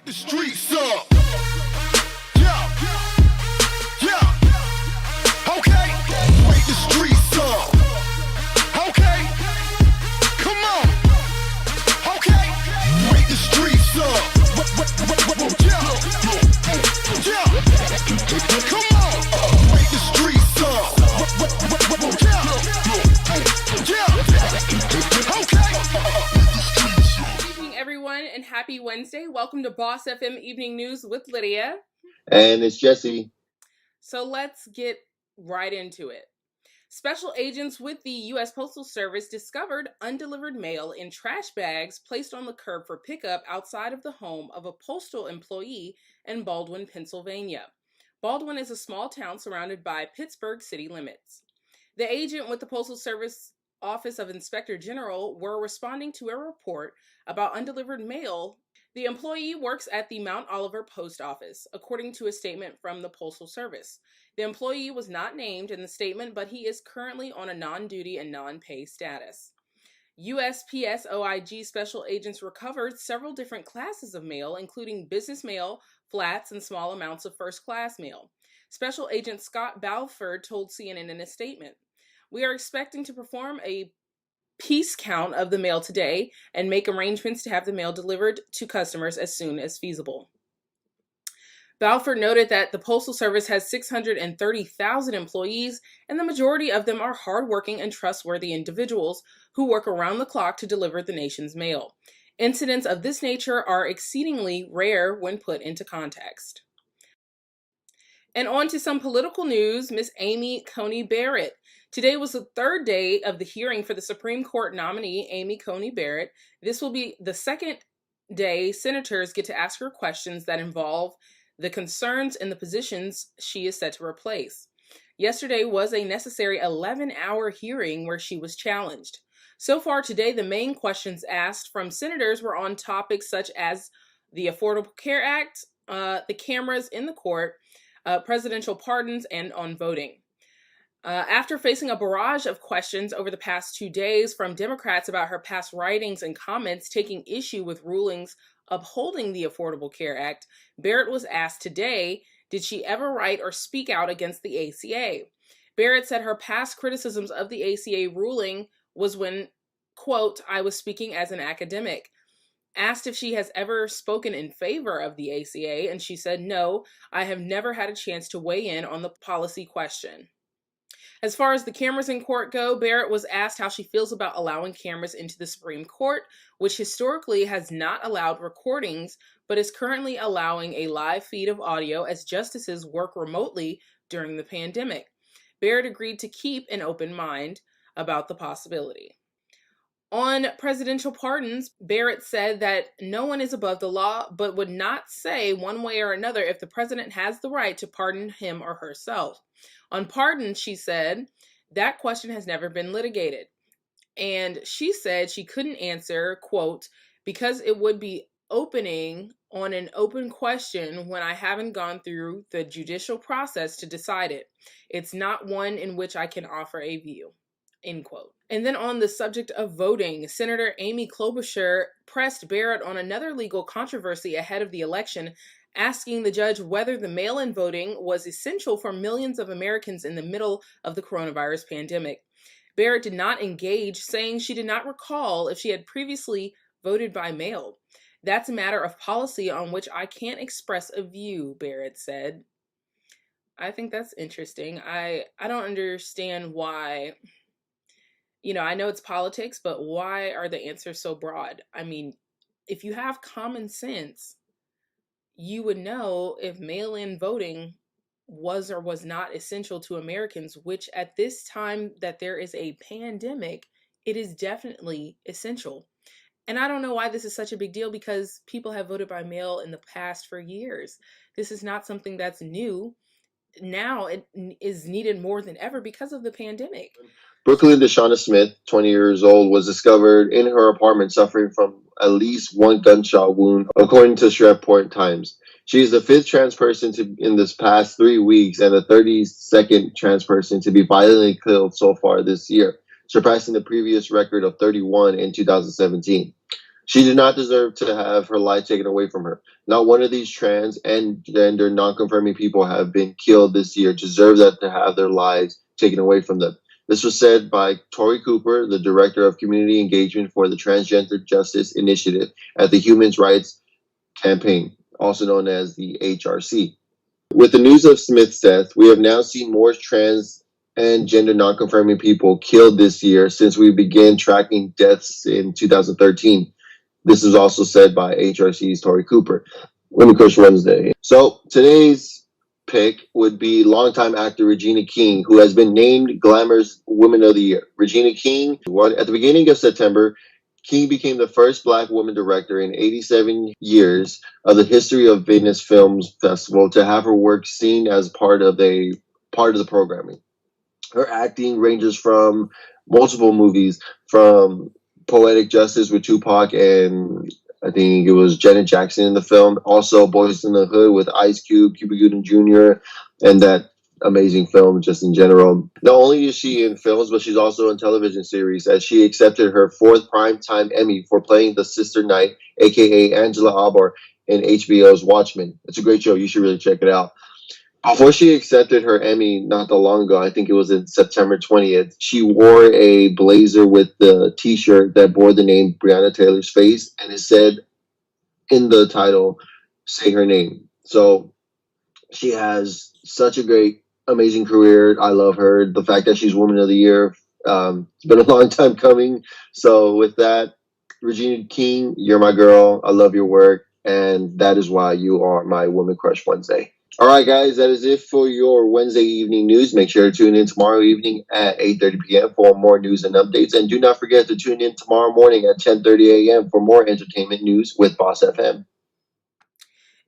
the streets up. Yeah, yeah. Okay, wake the streets up. Okay, come on. Okay, wake the streets up. Yeah, yeah. Come on, wake the streets up. Yeah, yeah. Okay. Good evening, everyone, and happy Wednesday. Welcome to BossFM Evening News with Lydia. And it's Jessie. So let's get right into it. Special agents with the U.S. Postal Service discovered undelivered mail in trash bags placed on the curb for pickup outside of the home of a postal employee in Baldwin, Pennsylvania. Baldwin is a small town surrounded by Pittsburgh city limits. The agent with the Postal Service Office of Inspector General were responding to a report about undelivered mail. The employee works at the Mount Oliver Post Office, according to a statement from the Postal Service. The employee was not named in the statement, but he is currently on a non-duty and non-pay status. USPS OIG special agents recovered several different classes of mail, including business mail, flats, and small amounts of first-class mail. Special Agent Scott Balfour told CNN in a statement, "We are expecting to perform a piece count of the mail today and make arrangements to have the mail delivered to customers as soon as feasible." Balfour noted that the Postal Service has 630,000 employees, and the majority of them are hardworking and trustworthy individuals who work around the clock to deliver the nation's mail. Incidents of this nature are exceedingly rare when put into context. And on to some political news. Miss Amy Coney Barrett. Today was the third day of the hearing for the Supreme Court nominee, Amy Coney Barrett. This will be the second day senators get to ask her questions that involve the concerns and the positions she is set to replace. Yesterday was a necessary 11-hour hearing where she was challenged. So far today, the main questions asked from senators were on topics such as the Affordable Care Act, the cameras in the court, presidential pardons, and on voting. After facing a barrage of questions over the past 2 days from Democrats about her past writings and comments taking issue with rulings upholding the Affordable Care Act, Barrett was asked today, did she ever write or speak out against the ACA? Barrett said her past criticisms of the ACA ruling was when, quote, "I was speaking as an academic." Asked if she has ever spoken in favor of the ACA, and she said, "No, I have never had a chance to weigh in on the policy question." As far as the cameras in court go, Barrett was asked how she feels about allowing cameras into the Supreme Court, which historically has not allowed recordings, but is currently allowing a live feed of audio as justices work remotely during the pandemic. Barrett agreed to keep an open mind about the possibility. On presidential pardons, Barrett said that no one is above the law, but would not say one way or another if the president has the right to pardon him or herself. On pardons, she said, that question has never been litigated. And she said she couldn't answer, quote, because it would be opening on an open question when I haven't gone through the judicial process to decide it. It's not one in which I can offer a view, end quote. And then on the subject of voting, Senator Amy Klobuchar pressed Barrett on another legal controversy ahead of the election, asking the judge whether the mail-in voting was essential for millions of Americans in the middle of the coronavirus pandemic. Barrett did not engage, saying she did not recall if she had previously voted by mail. That's a matter of policy on which I can't express a view, Barrett said. I think that's interesting. I don't understand why. I know it's politics, but why are the answers so broad? I mean, if you have common sense, you would know if mail-in voting was or was not essential to Americans, which at this time that there is a pandemic, it is definitely essential. And I don't know why this is such a big deal, because people have voted by mail in the past for years. This is not something that's new. Now it is needed more than ever because of the pandemic. Brooklyn DeShawn Smith, 20 years old, was discovered in her apartment suffering from at least one gunshot wound, according to Shreveport Times. She is the fifth trans person in this past 3 weeks and the 32nd trans person to be violently killed so far this year, surpassing the previous record of 31 in 2017. She did not deserve to have her life taken away from her. Not one of these trans and gender non-confirming people have been killed this year deserve that to have their lives taken away from them. This was said by Tori Cooper, the Director of Community Engagement for the Transgender Justice Initiative at the Human Rights Campaign, also known as the HRC. With the news of Smith's death, we have now seen more trans and gender non-confirming people killed this year since we began tracking deaths in 2013. This is also said by HRC's Tori Cooper. Women Crush Wednesday. So today's pick would be longtime actor Regina King, who has been named Glamour's Woman of the Year. Regina King, at the beginning of September, King became the first Black woman director in 87 years of the history of Venice Films Festival to have her work seen as part of the programming. Her acting ranges from multiple movies, from Poetic Justice with Tupac and I think it was Janet Jackson in the film. Also, Boys in the Hood with Ice Cube, Cuba Gooding Jr., and that amazing film just in general. Not only is she in films, but she's also in television series, as she accepted her 4th Primetime Emmy for playing the Sister Knight, aka Angela Abar, in HBO's Watchmen. It's a great show. You should really check it out. Before she accepted her Emmy not that long ago, I think it was in September 20th, she wore a blazer with the t-shirt that bore the name Breonna Taylor's face, and it said in the title, say her name. So she has such a great, amazing career. I love her. The fact that she's Woman of the Year, it's been a long time coming. So with that, Regina King, you're my girl. I love your work, and that is why you are my Woman Crush Wednesday. All right, guys, that is it for your Wednesday evening news. Make sure to tune in tomorrow evening at 8:30 p.m. for more news and updates. And do not forget to tune in tomorrow morning at 10:30 a.m. for more entertainment news with BossFM.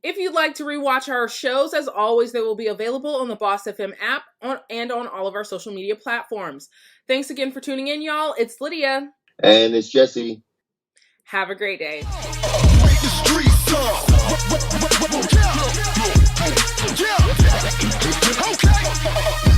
If you'd like to rewatch our shows, as always, they will be available on the BossFM app and on all of our social media platforms. Thanks again for tuning in, y'all. It's Lydia. And it's Jessie. Have a great day. Wake the streets up.